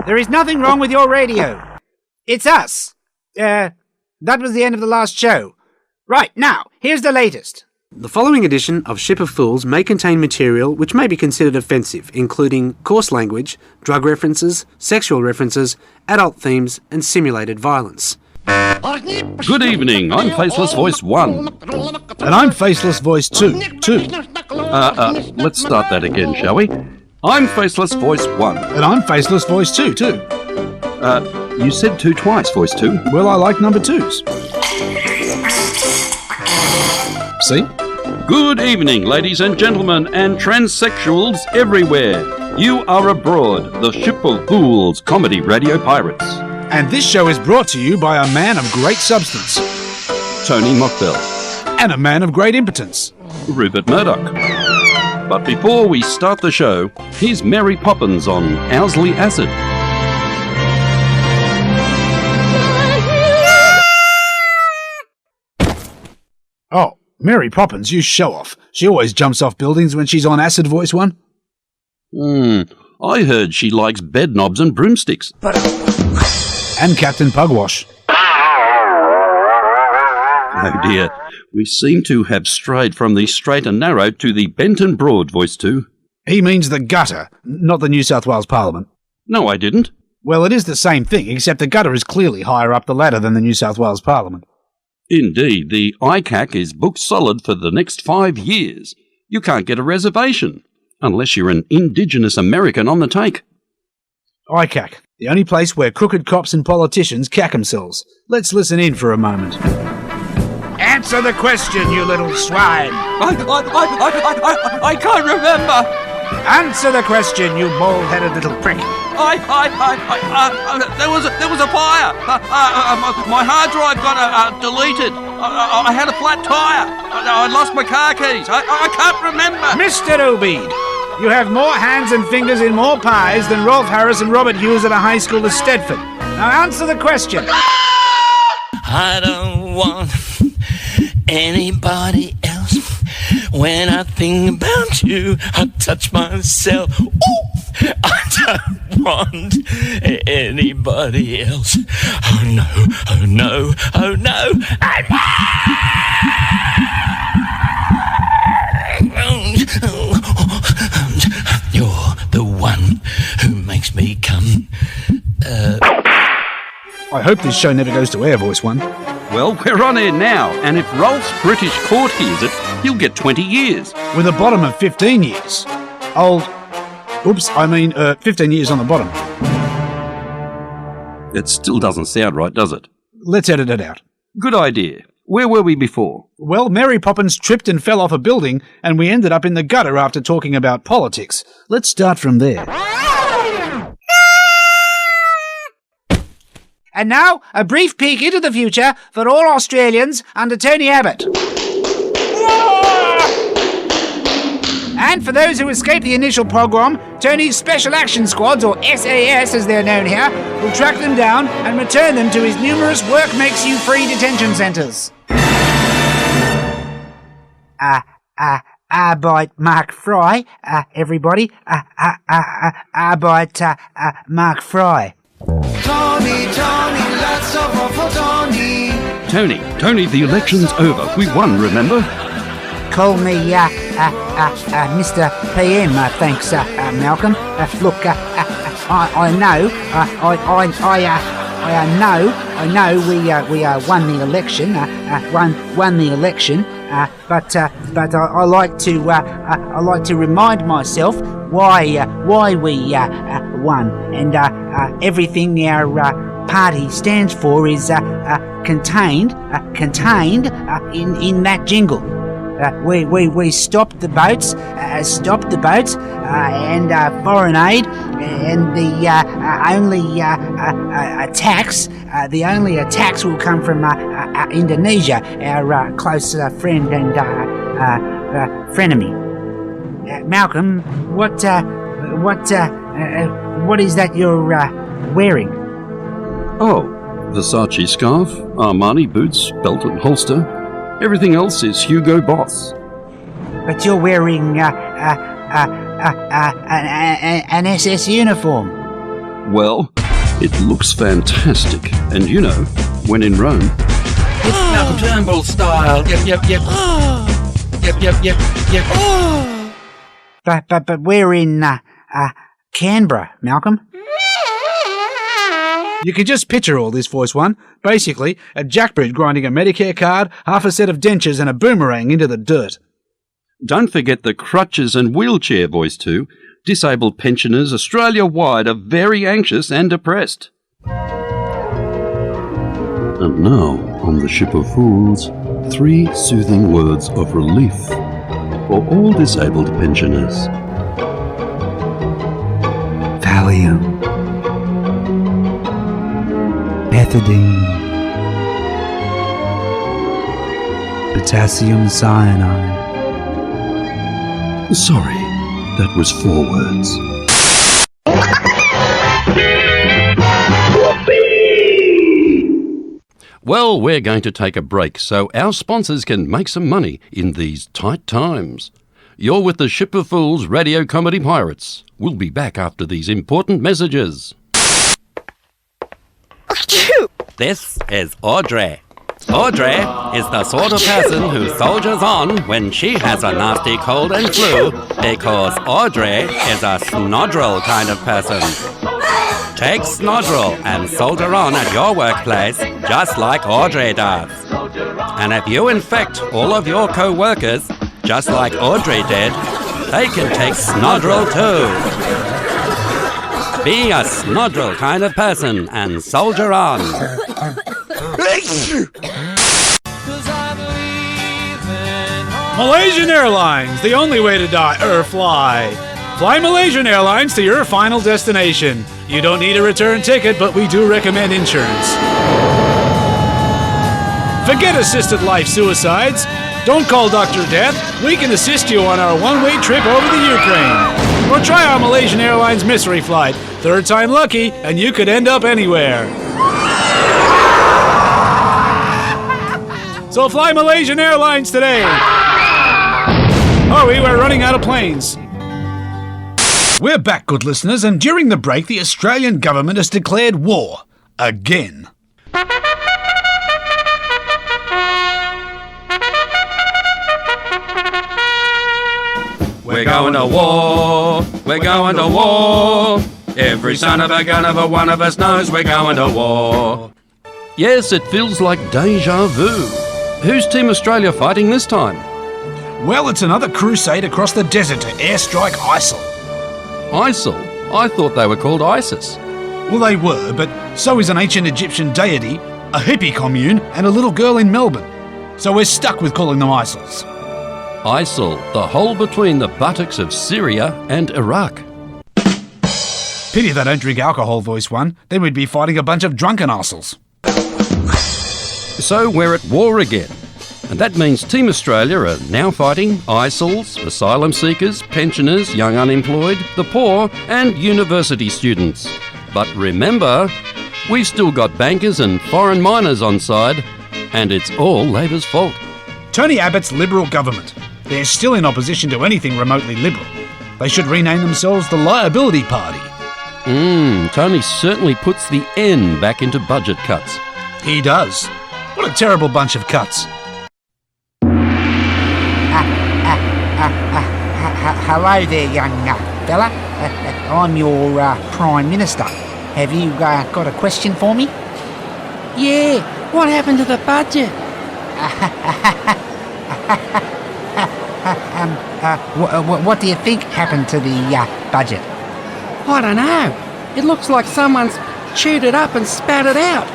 There is nothing wrong with your radio. It's us. That was the end of the last show. Right, now, here's the latest. The following edition of Ship of Fools may contain material which may be considered offensive, including coarse language, drug references, sexual references, adult themes, and simulated violence. Good evening, I'm Faceless Voice 1. And I'm Faceless Voice 2. Let's start that again, shall we? I'm Faceless Voice 1. And I'm Faceless Voice 2, too. You said 2 twice, Voice 2. Well, I like number 2s. See? Good evening, ladies and gentlemen, and transsexuals everywhere. You are aboard the Ship of Fools comedy radio pirates. And this show is brought to you by a man of great substance. Tony Mockbell. And a man of great impotence. Rupert Murdoch. But before we start the show, here's Mary Poppins on Owsley Acid. Oh, Mary Poppins, you show-off. She always jumps off buildings when she's on Acid, Voice 1. I heard she likes bed knobs and broomsticks. And Captain Pugwash. Oh dear, we seem to have strayed from the straight and narrow to the bent and broad, Voice 2. He means the gutter, not the New South Wales Parliament. No, I didn't. Well, it is the same thing, except the gutter is clearly higher up the ladder than the New South Wales Parliament. Indeed, the ICAC is booked solid for the next 5 years. You can't get a reservation, unless you're an Indigenous American on the take. ICAC, the only place where crooked cops and politicians cack themselves. Let's listen in for a moment. Answer the question, you little swine. I can't remember. Answer the question, you bald-headed little prick. There was a fire. My hard drive got deleted. I had a flat tire. I lost my car keys. I can't remember. Mr. Obeid, you have more hands and fingers in more pies than Rolf Harris and Robert Hughes at a high school at Stedford. Now answer the question. I don't want anybody else. When I think about you, I touch myself. Ooh, I don't want anybody else. Oh no, oh no, oh no, oh no. You're the one who makes me come. I hope this show never goes to air, Voice 1. Well, we're on air now, and if Rolf's British court hears it, he'll get 20 years. With a bottom of 15 years. 15 years on the bottom. It still doesn't sound right, does it? Let's edit it out. Good idea. Where were we before? Well, Mary Poppins tripped and fell off a building, and we ended up in the gutter after talking about politics. Let's start from there. And now, a brief peek into the future for all Australians under Tony Abbott. And for those who escape the initial pogrom, Tony's Special Action Squads, or SAS as they're known here, will track them down and return them to his numerous work-makes-you-free detention centres. By Mark Fry, everybody. By Mark Fry. Tony, lots of love for Tony. Tony, the election's over. We won, remember? Call me Mr. PM, thanks, Malcolm. Look, I know we won the election, but I like to remind myself why we won, and everything our party stands for is contained in that jingle. We stopped the boats, and foreign aid, and the only attacks will come from Indonesia, our close friend and frenemy. Malcolm, what is that you're wearing? Oh, Versace scarf, Armani boots, belt and holster. Everything else is Hugo Boss. But you're wearing an SS uniform. Well, it looks fantastic. And you know, when in Rome... It's Malcolm Turnbull style. Yep. Yep. But we're in Canberra, Malcolm. You can just picture all this, Voice One. Basically, a jackbird grinding a Medicare card, half a set of dentures and a boomerang into the dirt. Don't forget the crutches and wheelchair, Voice 2. Disabled pensioners Australia-wide are very anxious and depressed. And now, on the Ship of Fools, 3 soothing words of relief for all disabled pensioners. Valium. Pethidine. Potassium cyanide. Sorry, that was 4 words. Well, we're going to take a break so our sponsors can make some money in these tight times. You're with the Ship of Fools Radio Comedy Pirates. We'll be back after these important messages. This is Audrey. Audrey is the sort of person who soldiers on when she has a nasty cold and flu, because Audrey is a snodrel kind of person. Take Snodrel and soldier on at your workplace just like Audrey does. And if you infect all of your co-workers just like Audrey did, they can take Snodrel too. Be a Snodrel kind of person and soldier on. Malaysian Airlines, the only way to die or fly. Fly Malaysian Airlines to your final destination. You don't need a return ticket, but we do recommend insurance. Forget assisted life suicides. Don't call Dr. Death. We can assist you on our one-way trip over the Ukraine. Or try our Malaysian Airlines mystery flight. 3rd time lucky, and you could end up anywhere. So fly Malaysian Airlines today. Hurry, we're running out of planes. We're back, good listeners, and during the break, the Australian government has declared war. Again. We're going to war, we're going to war. Every son of a gun of a one of us knows we're going to war. Yes, it feels like deja vu. Who's Team Australia fighting this time? Well, it's another crusade across the desert to airstrike ISIL. ISIL? I thought they were called ISIS. Well, they were, but so is an ancient Egyptian deity, a hippie commune, and a little girl in Melbourne. So we're stuck with calling them ISILs. ISIL, the hole between the buttocks of Syria and Iraq. Pity they don't drink alcohol, Voice One. Then we'd be fighting a bunch of drunken ISILs. So we're at war again. And that means Team Australia are now fighting ISILs, asylum seekers, pensioners, young unemployed, the poor and university students. But remember, we've still got bankers and foreign miners on side, and it's all Labor's fault. Tony Abbott's Liberal government. They're still in opposition to anything remotely liberal. They should rename themselves the Liability Party. Tony certainly puts the N back into budget cuts. He does. What a terrible bunch of cuts. Hello there, young fella. I'm your Prime Minister. Have you got a question for me? Yeah, what happened to the budget? What do you think happened to the budget? I don't know. It looks like someone's chewed it up and spat it out.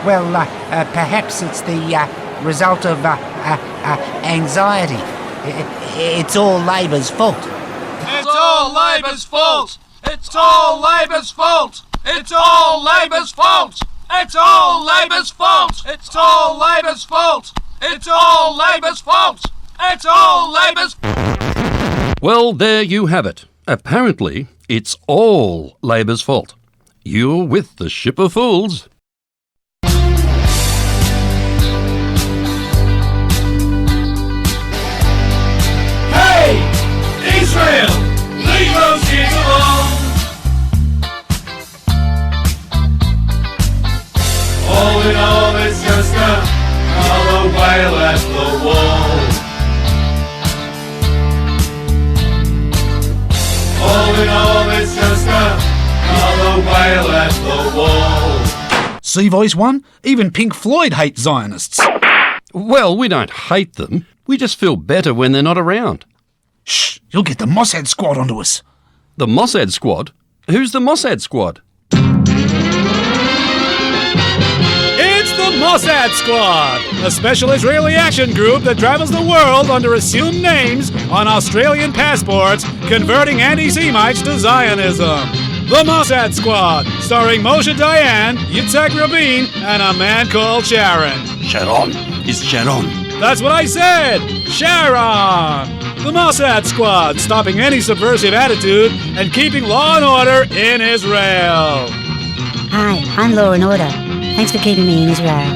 Well, perhaps it's the result of anxiety. It's all Labor's fault. It's all Labor's fault! It's all Labor's fault! It's all Labor's fault! It's all Labor's fault! It's all Labor's fault! It's all Labor's fault! It's all Labor's... Well, there you have it. Apparently, it's all Labor's fault. You're with the Ship of Fools. Hey! Israel! leave those kids alone. All in all, it's just another whale at the wall. All in all, it's just another whale at the wall. See, Voice One? Even Pink Floyd hate Zionists. Well, we don't hate them. We just feel better when they're not around. Shh, you'll get the Mossad squad onto us. The Mossad Squad? Who's the Mossad Squad? It's the Mossad Squad, a special Israeli action group that travels the world under assumed names on Australian passports, converting anti-Semites to Zionism. The Mossad Squad, starring Moshe Dayan, Yitzhak Rabin, and a man called Sharon. Sharon is Sharon. That's what I said! Sharon! The Mossad Squad, stopping any subversive attitude and keeping law and order in Israel. Hi, I'm Law and Order. Thanks for keeping me in Israel.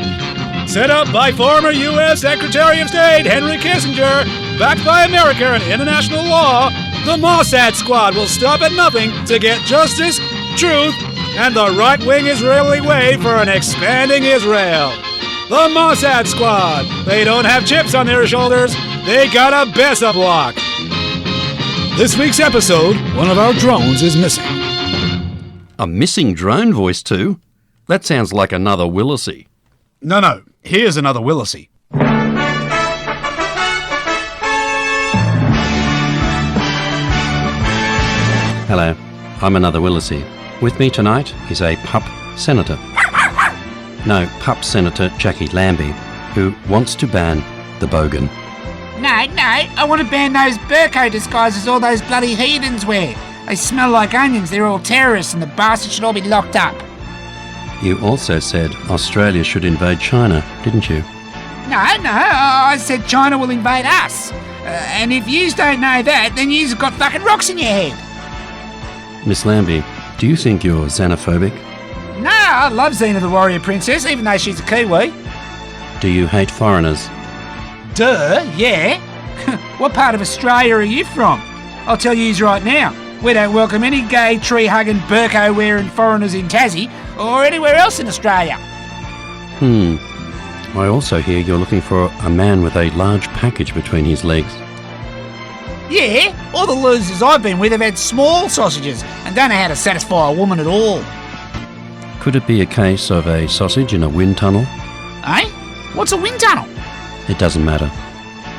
Set up by former U.S. Secretary of State Henry Kissinger, backed by America and international law, the Mossad Squad will stop at nothing to get justice, truth, and the right-wing Israeli way for an expanding Israel. The Mossad Squad. They don't have chips on their shoulders. They got a Bessa block. This week's episode, one of our drones is missing. A missing drone voice too? That sounds like another Willisey. No. Here's another Willisey. Hello, I'm another Willisey. With me tonight is a pup senator. No, pup Senator Jackie Lambie, who wants to ban the bogan. No, I want to ban those burqa disguises all those bloody heathens wear. They smell like onions, they're all terrorists, and the bastards should all be locked up. You also said Australia should invade China, didn't you? No, I said China will invade us. And if yous don't know that, then yous have got fucking rocks in your head. Miss Lambie, do you think you're xenophobic? No, I love Xena the Warrior Princess, even though she's a Kiwi. Do you hate foreigners? Duh, yeah. What part of Australia are you from? I'll tell yous right now. We don't welcome any gay, tree-hugging, burqa-wearing foreigners in Tassie or anywhere else in Australia. I also hear you're looking for a man with a large package between his legs. Yeah, all the losers I've been with have had small sausages and don't know how to satisfy a woman at all. Could it be a case of a sausage in a wind tunnel? Eh? What's a wind tunnel? It doesn't matter.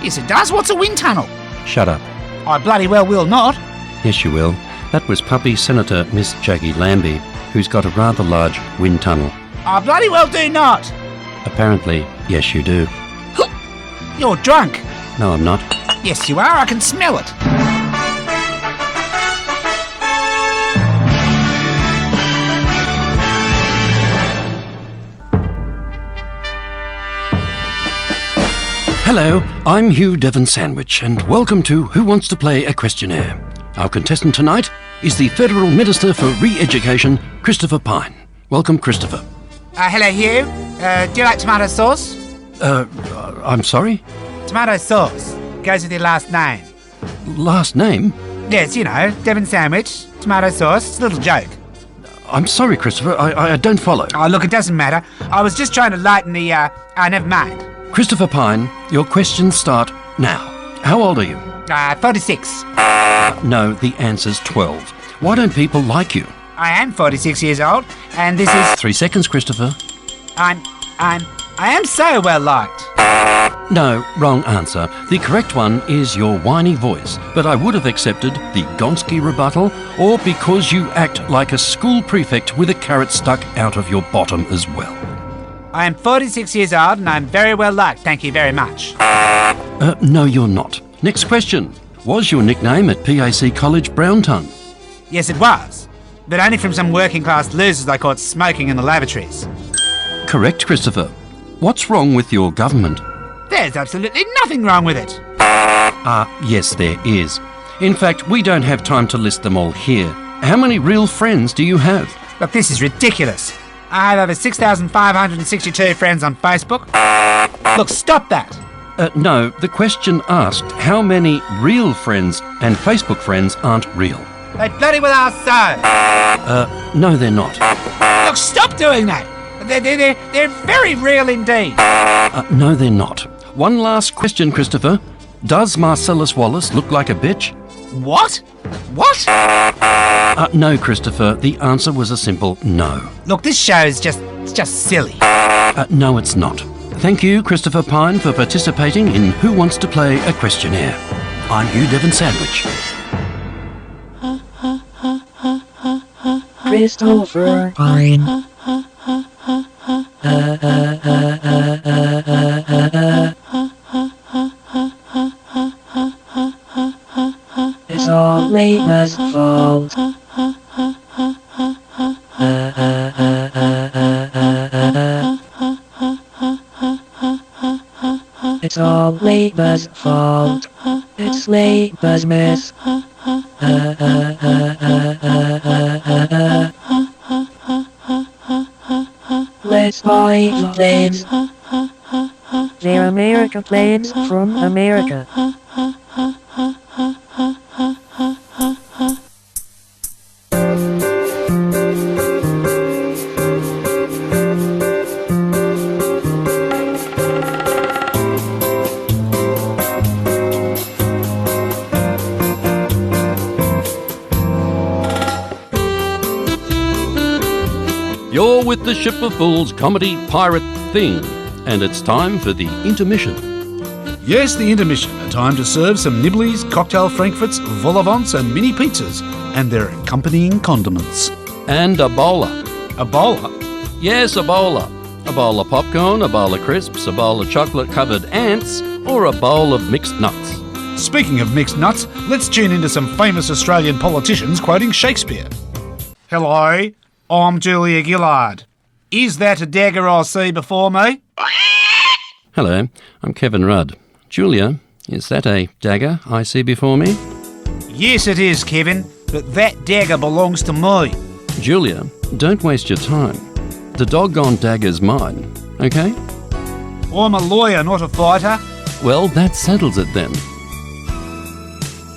Yes, it does. What's a wind tunnel? Shut up. I bloody well will not. Yes, you will. That was puppy Senator Miss Jackie Lambie, who's got a rather large wind tunnel. I bloody well do not. Apparently, yes, you do. You're drunk. No, I'm not. Yes, you are. I can smell it. Hello, I'm Hugh Devon Sandwich, and welcome to Who Wants to Play a Questionnaire. Our contestant tonight is the Federal Minister for Re-Education, Christopher Pyne. Welcome, Christopher. Hello, Hugh. Do you like tomato sauce? I'm sorry? Tomato sauce. Goes with your last name. Last name? Yes, you know, Devon Sandwich, tomato sauce. It's a little joke. I'm sorry, Christopher. I don't follow. Oh, look, it doesn't matter. I was just trying to lighten the, never mind. Christopher Pyne, your questions start now. How old are you? 46. No, the answer's 12. Why don't people like you? I am 46 years old, and this is... 3 seconds, Christopher. I am so well liked. No, wrong answer. The correct one is your whiny voice, but I would have accepted the Gonski rebuttal, or because you act like a school prefect with a carrot stuck out of your bottom as well. I am 46 years old, and I'm very well liked, thank you very much. No, you're not. Next question. Was your nickname at PAC College Browntongue? Yes, it was. But only from some working-class losers I caught smoking in the lavatories. Correct, Christopher. What's wrong with your government? There's absolutely nothing wrong with it. Yes, there is. In fact, we don't have time to list them all here. How many real friends do you have? Look, this is ridiculous. I have over 6,562 friends on Facebook. Look, stop that. No, the question asked how many real friends and Facebook friends aren't real. They bloody well are so. No, they're not. Look, stop doing that. They're very real indeed. No, they're not. One last question, Christopher. Does Marcellus Wallace look like a bitch? What? What? No, Christopher. The answer was a simple no. Look, this show is just silly. No, it's not. Thank you, Christopher Pine, for participating in Who Wants to Play a Questionnaire. I'm Hugh Devon Sandwich. Christopher Pine. It's all Labour's fault. It's all Labour's fault. It's Labour's mess. Let's buy the planes. They're America planes from America. You're with the Ship of Fools comedy pirate thing, and it's time for the intermission. Yes, the intermission, a time to serve some nibblies, cocktail frankfurts, vol au vents and mini pizzas, and their accompanying condiments. And a bowler. A bowler? Yes, a bowler. A bowl of popcorn, a bowl of crisps, a bowl of chocolate-covered ants, or a bowl of mixed nuts. Speaking of mixed nuts, let's tune into some famous Australian politicians quoting Shakespeare. Hello, I'm Julia Gillard. Is that a dagger I see before me? Hello, I'm Kevin Rudd. Julia, is that a dagger I see before me? Yes, it is, Kevin, but that dagger belongs to me. Julia, don't waste your time. The doggone dagger's mine, okay? I'm a lawyer, not a fighter. Well, that settles it then.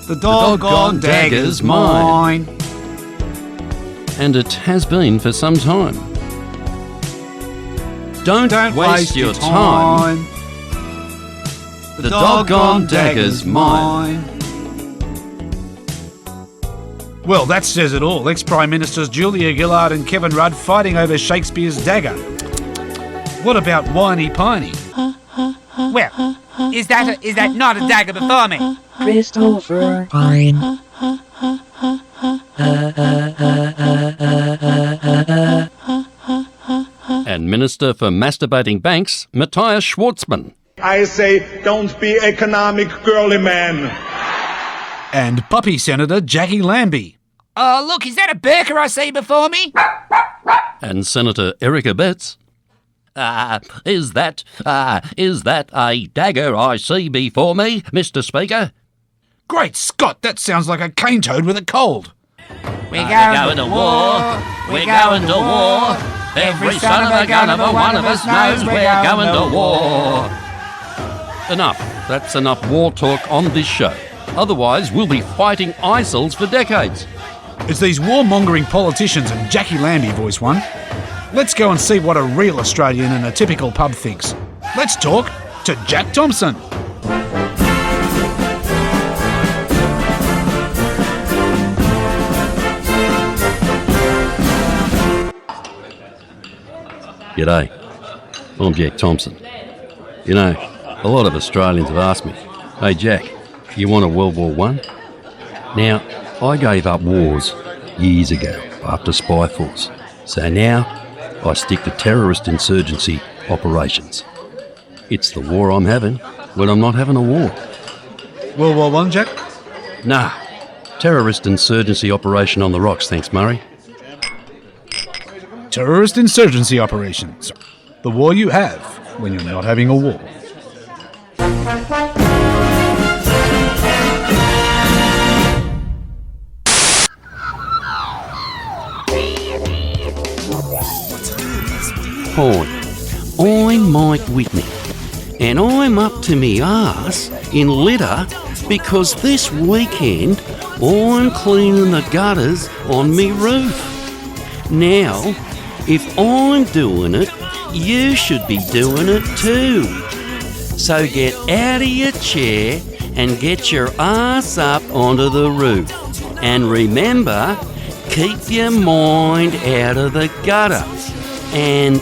The doggone dagger's mine. And it has been for some time. Don't waste your time. The doggone dagger's mine. Well, that says it all. Ex-Prime Ministers Julia Gillard and Kevin Rudd fighting over Shakespeare's dagger. What about Whiny Piney? Well, is that not a dagger before me? Christopher Pine. And Minister for Masturbating Banks, Matthias Schwartzman. I say, don't be economic girly man. And Puppy Senator Jackie Lambie. Oh, look, is that a burqa I see before me? And Senator Erica Betts. Is that a dagger I see before me, Mr. Speaker? Great Scott, that sounds like a cane toad with a cold. We're going to war. We're going to war. Every son of a gun of a one of us knows we're going to war. Enough. That's enough war talk on this show. Otherwise, we'll be fighting ISILs for decades. It's these warmongering politicians and Jackie Lambie voice one. Let's go and see what a real Australian in a typical pub thinks. Let's talk to Jack Thompson. G'day, I'm Jack Thompson. You know, a lot of Australians have asked me, hey Jack, you want a World War I? Now, I gave up wars years ago after Spy Force, so now I stick to terrorist insurgency operations. It's the war I'm having when I'm not having a war. World War I, Jack? Nah, terrorist insurgency operation on the rocks, thanks Murray. Terrorist insurgency operations. The war you have when you're not having a war. Hi, I'm Mike Whitney. and I'm up to me arse in litter because this weekend I'm cleaning the gutters on me roof. Now, if I'm doing it, you should be doing it too. So get out of your chair and get your ass up onto the roof. And remember, keep your mind out of the gutter. And...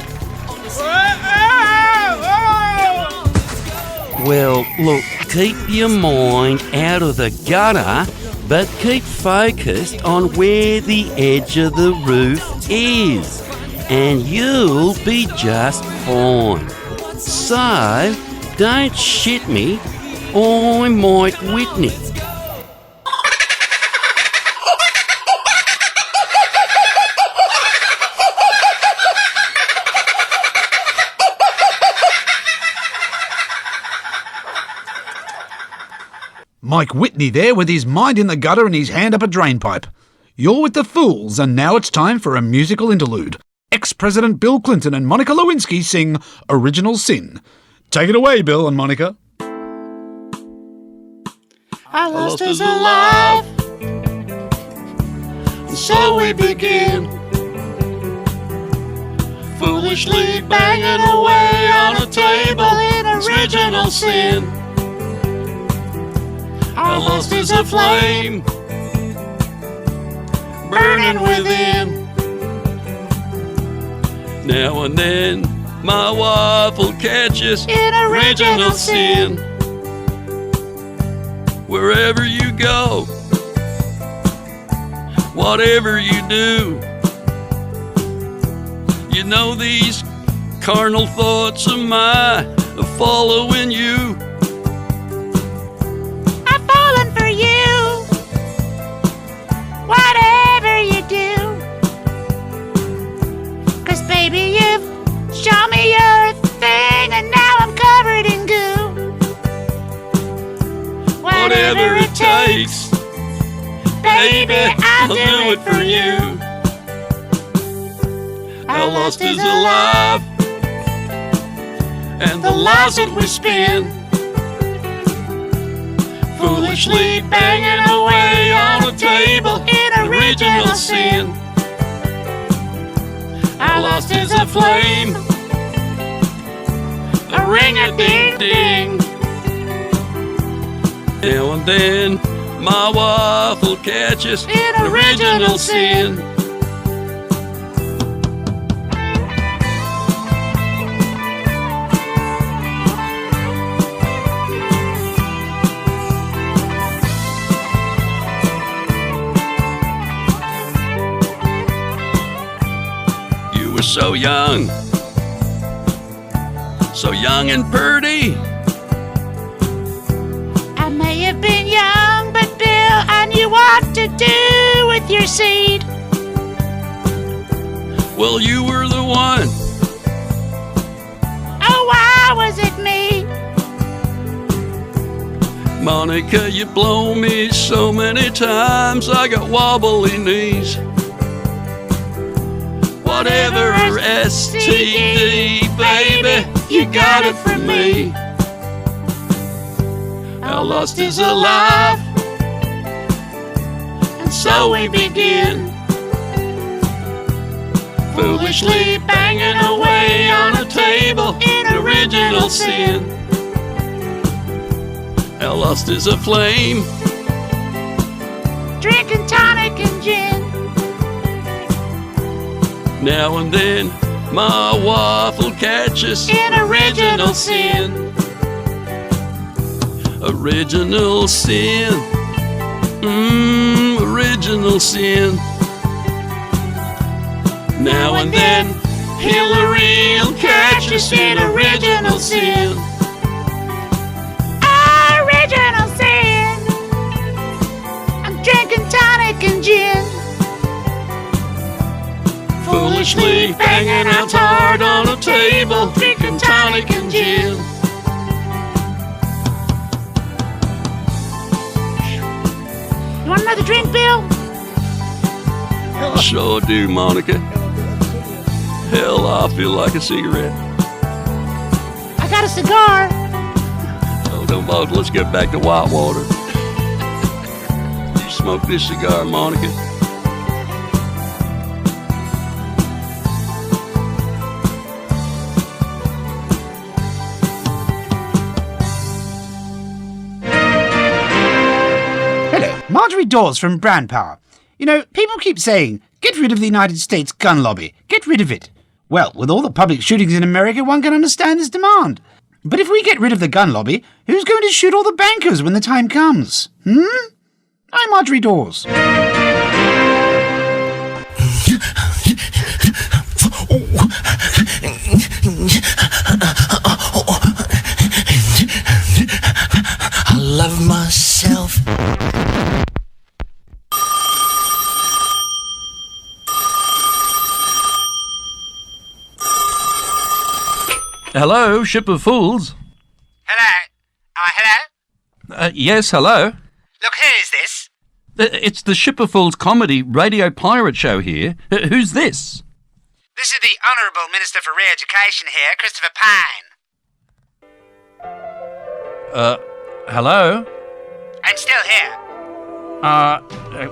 well, look, keep your mind out of the gutter, but keep focused on where the edge of the roof is. And you'll be just fine. So, don't shit me, I might Whitney. Mike Whitney there with his mind in the gutter and his hand up a drain pipe. You're with the Fools, and now it's time for a musical interlude. Ex-President Bill Clinton and Monica Lewinsky sing Original Sin. Take it away, Bill and Monica. Our lust is alive, so we begin, foolishly banging away on a table in original sin. Our lust is a flame, burning within. Now and then, my wife will catch us In original sin. wherever you go, whatever you do. You know these carnal thoughts of mine are following you. I'm falling for you, whatever you do. 'Cause baby, you've shown me your thing, and now I'm covered in goo. Whatever it takes, baby, I'll do it for you. Our lust is alive, and the lies that we spin, foolishly banging away on a table in original sin. Our lust is a flame, a ring-a-ding-ding. Now and then, my wife will catch us In original sin. You were so young and purty. I may have been young, but Bill, I knew what to do with your seed. Well, you were the one. Oh, why was it me? Monica, you blow me so many times, I got wobbly knees. Whatever STD, baby, you got it from me. Our lust is alive, and so we begin, foolishly banging away on a table in original sin. Our lust is a flame, Drinking tonic and gin. now and then my wife will catch us In original sin. Original sin, original sin. Now and then Hillary will catch us in original sin. Original sin. I'm drinking tonic and gin. Foolishly banging out hard on a table, drinking tonic and gin. You want another drink, Bill? Sure do, Monica. Hell, I feel like a cigarette. I got a cigar. So, folks, let's get back to Whitewater. You smoke this cigar, Monica? Hello, Marjorie Dawes from Brand Power. You know, people keep saying, get rid of the United States gun lobby, get rid of it. Well, with all the public shootings in America, one can understand this demand. But if we get rid of the gun lobby, who's going to shoot all the bankers when the time comes? I'm Marjorie Dawes. I love myself. Hello, Ship of Fools. Hello? Hello? Yes, hello. Look, who is this? It's the Ship of Fools comedy radio pirate show here. Who's this? This is the Honourable Minister for Re-Education here, Christopher Pine. Hello? I'm still here.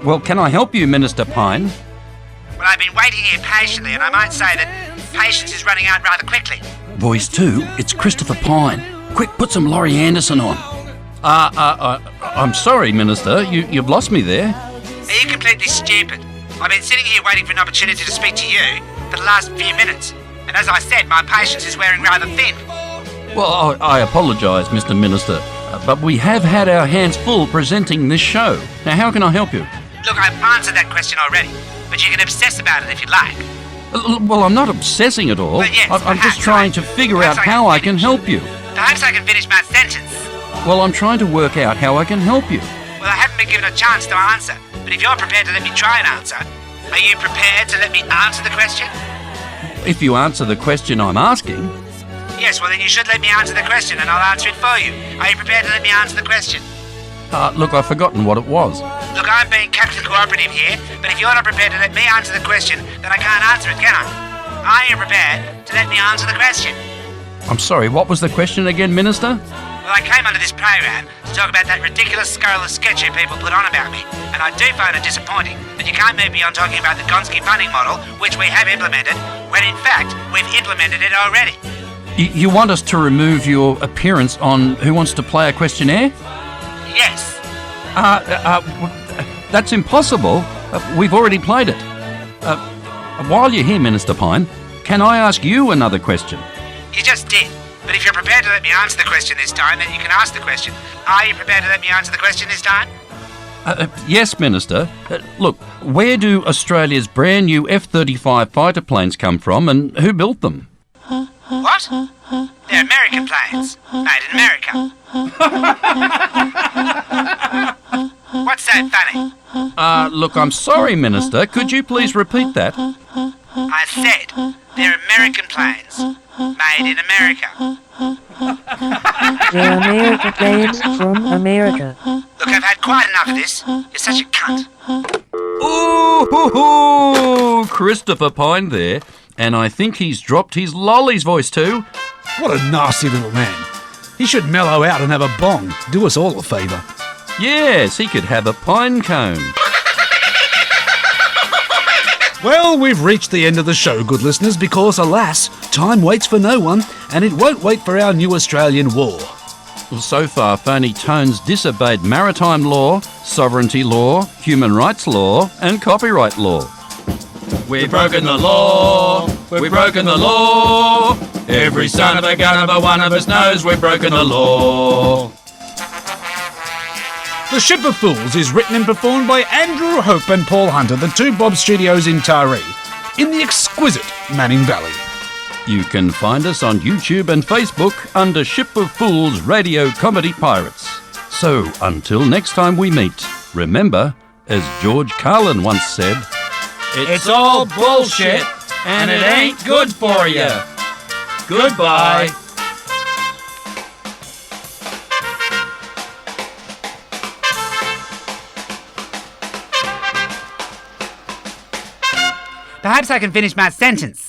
Well, can I help you, Minister Pine? Well, I've been waiting here patiently, and I might say that patience is running out rather quickly. Voice 2, it's Christopher Pine. Quick, put some Laurie Anderson on. I'm sorry, Minister. You've lost me there. Are you completely stupid? I've been sitting here waiting for an opportunity to speak to you for the last few minutes. And as I said, my patience is wearing rather thin. Well, I apologise, Mr. Minister, but we have had our hands full presenting this show. Now, how can I help you? Look, I've answered that question already, but you can obsess about it if you like. Well, I'm not obsessing at all. Well, yes, I'm just trying to figure out how I can help you. Perhaps I can finish my sentence. Well, I'm trying to work out how I can help you. Well, I haven't been given a chance to answer, but if you're prepared to let me try and answer, are you prepared to let me answer the question? If you answer the question I'm asking... Yes, well then you should let me answer the question and I'll answer it for you. Are you prepared to let me answer the question? Look, I've forgotten what it was. Look, I'm being Captain Cooperative here, but if you're not prepared to let me answer the question, then I can't answer it, can I? Are you prepared to let me answer the question? I'm sorry, what was the question again, Minister? Well, I came onto this program to talk about that ridiculous scurrilous sketch you people put on about me, and I do find it disappointing that you can't move me on talking about the Gonski funding model, which we have implemented, when in fact we've implemented it already. You want us to remove your appearance on Who Wants to Play a Questionnaire? Yes. That's impossible. We've already played it. While you're here, Minister Pine, can I ask you another question? You just did. But if you're prepared to let me answer the question this time, then you can ask the question. Are you prepared to let me answer the question this time? Yes, Minister. Look, where do Australia's brand new F-35 fighter planes come from and who built them? What? They're American planes. Made in America. What's so funny? Look, I'm sorry, Minister. Could you please repeat that? I said they're American planes. Made in America. They're American planes from America. Look, I've had quite enough of this. You're such a cunt. Ooh, Christopher Pine there. And I think he's dropped his lollies voice too. What a nasty little man. He should mellow out and have a bong. Do us all a favour. Yes, he could have a pine cone. Well, we've reached the end of the show, good listeners, because, alas, time waits for no one, and it won't wait for our new Australian war. Well, so far, Phony Tones disobeyed maritime law, sovereignty law, human rights law, and copyright law. We've broken the law, we've broken the law. Every son of a gun of a one of us knows we've broken the law. The Ship of Fools is written and performed by Andrew Hope and Paul Hunter, the Two Bob Studios in Taree, in the exquisite Manning Valley. You can find us on YouTube and Facebook under Ship of Fools Radio Comedy Pirates. So, until next time we meet, remember, as George Carlin once said, It's all bullshit, and it ain't good for you. Goodbye. Perhaps I can finish my sentence.